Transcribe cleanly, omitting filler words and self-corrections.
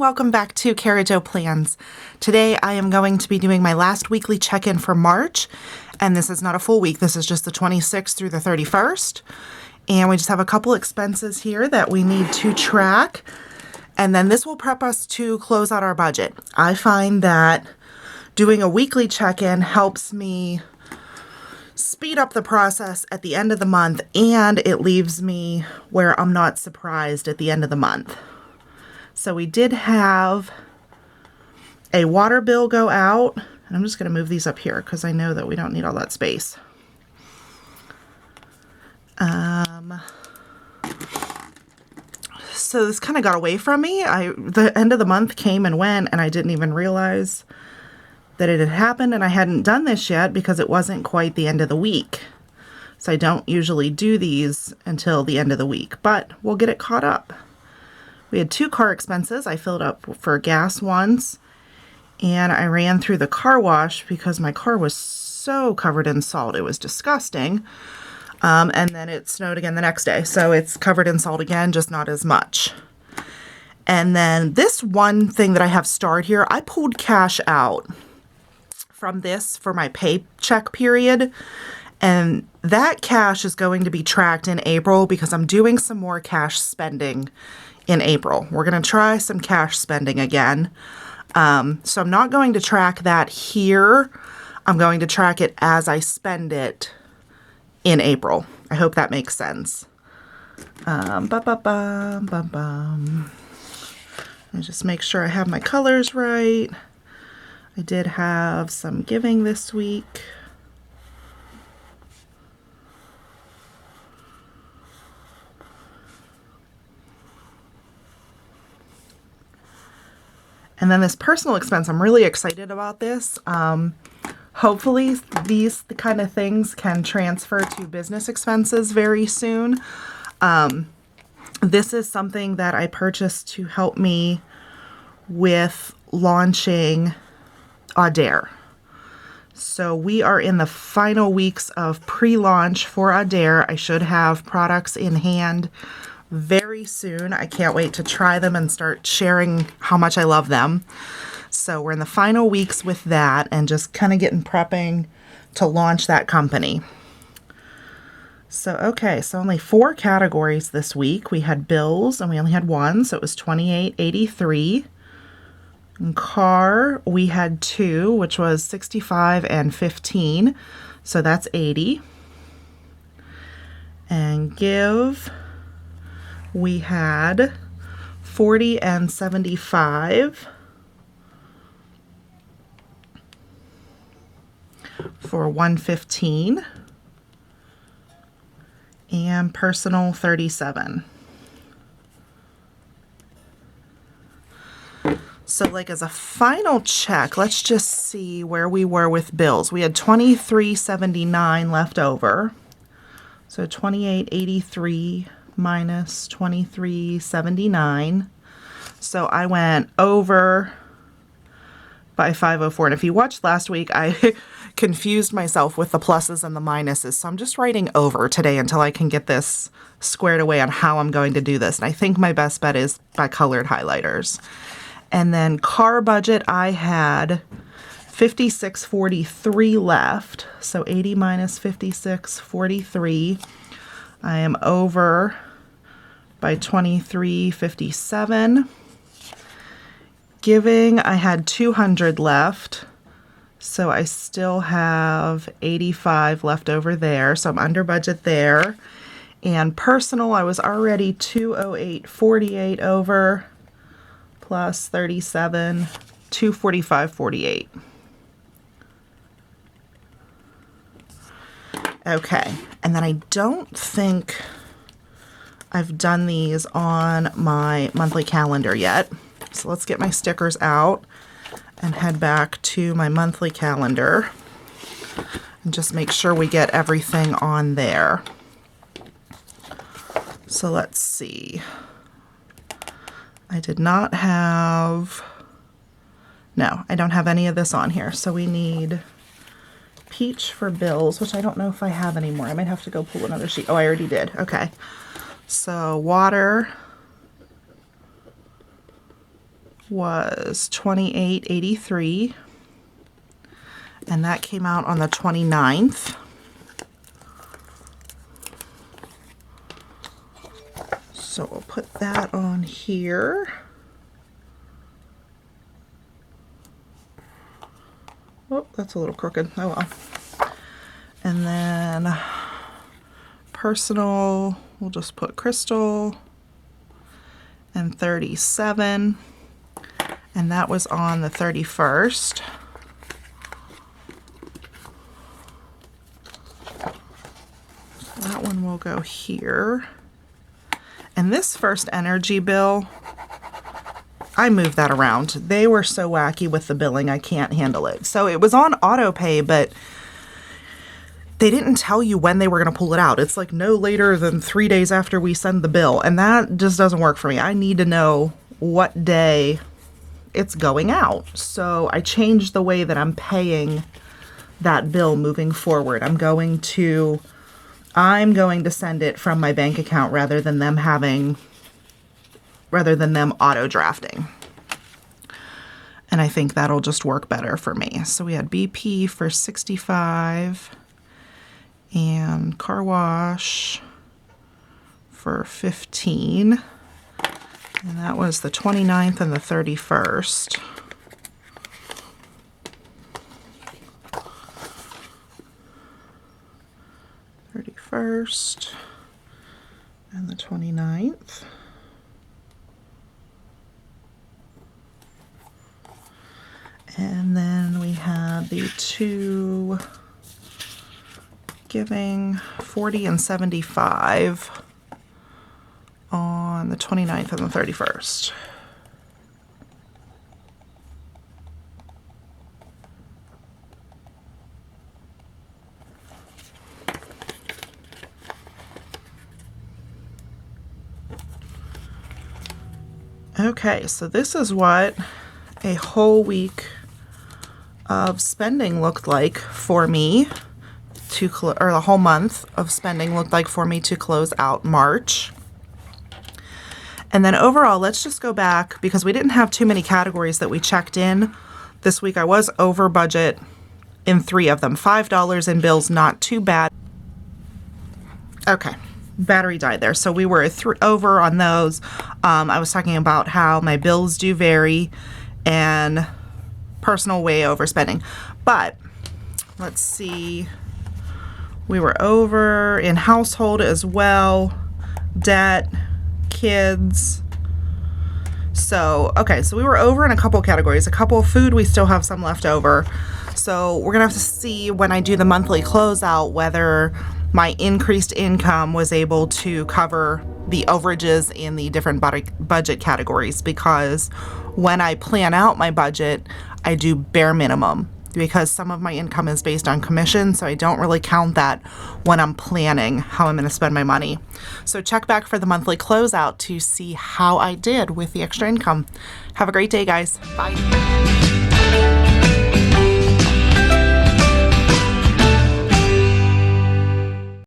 welcome back to Cara Plans. Today I am going to be doing my last weekly check-in for March, and this is not a full week, this is just the 26th through the 31st. And we just have a couple expenses here that we need to track, and then this will prep us to close out our budget. I find that doing a weekly check-in helps me speed up the process at the end of the month, and it leaves me where I'm not surprised at the end of the month. So we did have a water bill go out, and I'm just going to move these up here because I know that we don't need all that space. So this kind of got away from me. The end of the month came and went, and I didn't even realize that it had happened, and I hadn't done this yet because it wasn't quite the end of the week. So I don't usually do these until the end of the week, but we'll get it caught up. We had 2 car expenses. I filled up for gas once, and I ran through the car wash because my car was so covered in salt. It was disgusting. And then it snowed again the next day, so it's covered in salt again, just not as much. And then this one thing that I have starred here, I pulled cash out from this for my paycheck period, and that cash is going to be tracked in April because I'm doing some more cash spending in April. We're going to try some cash spending again. So I'm not going to track that here. I'm going to track it as I spend it in April. I hope that makes sense. Let me just make sure I have my colors right. I did have some giving this week. And then this personal expense, I'm really excited about this. Hopefully the kind of things can transfer to business expenses very soon. This is something that I purchased to help me with launching Audere. So we are in the final weeks of pre-launch for Audere. I should have products in hand very soon. I can't wait to try them and start sharing how much I love them. So we're in the final weeks with that and just kind of prepping to launch that company. So, okay, so only 4 categories this week. We had bills and we only had 1, so it was $28.83. In car, we had 2, which was $65 and $15, so that's $80. And give, we had $40 and $75 for $115, and personal $37. So like as a final check, let's just see where we were with bills. We had $23.79 left over. So $28.83 minus $23.79. So I went over by $504. And if you watched last week, I confused myself with the pluses and the minuses. So I'm just writing over today until I can get this squared away on how I'm going to do this. And I think my best bet is by colored highlighters. And then car budget, I had $56.43 left. So 80 minus $56.43. I am over by $23.57. Giving, I had $200 left. So I still have $85 left over there. So I'm under budget there. And personal, I was already $208.48 over, plus $37, $245.48. Okay, and then I don't think I've done these on my monthly calendar yet. So let's get my stickers out and head back to my monthly calendar and just make sure we get everything on there. So let's see. I did not have, no, I don't have any of this on here. So we need peach for bills, which I don't know if I have anymore. I might have to go pull another sheet. Oh, I already did. Okay. So water, was $28.83, and that came out on the 29th. So we'll put that on here. Oh, that's a little crooked. Oh well. And then personal, we'll just put Crystal and 37. And that was on the 31st. So that one will go here. And this first energy bill, I moved that around. They were so wacky with the billing, I can't handle it. So it was on auto pay, but they didn't tell you when they were going to pull it out. It's like no later than 3 days after we send the bill. And that just doesn't work for me. I need to know what day it's going out. So I changed the way that I'm paying that bill moving forward. I'm going to send it from my bank account rather than them auto drafting. And I think that'll just work better for me. So we had BP for 65 and car wash for 15. And that was the 29th and the 31st. And the 29th. And then we had the two giving 40 and 75 on the 29th and the 31st. Okay, so this is what a whole week of spending looked like for me or the whole month of spending looked like for me to close out March. And then overall, let's just go back because we didn't have too many categories that we checked in this week. I was over budget in 3 of them. $5 in bills, not too bad. Okay. Battery died there. So we were over on those. I was talking about how my bills do vary and personal way overspending. But let's see. We were over in household as well. Debt, kids. So, okay. So we were over in a couple categories. A couple of food, we still have some left over. So we're going to have to see when I do the monthly closeout whether my increased income was able to cover the overages in the different budget categories, because when I plan out my budget, I do bare minimum because some of my income is based on commission, so I don't really count that when I'm planning how I'm going to spend my money. So check back for the monthly closeout to see how I did with the extra income. Have a great day, guys. Bye.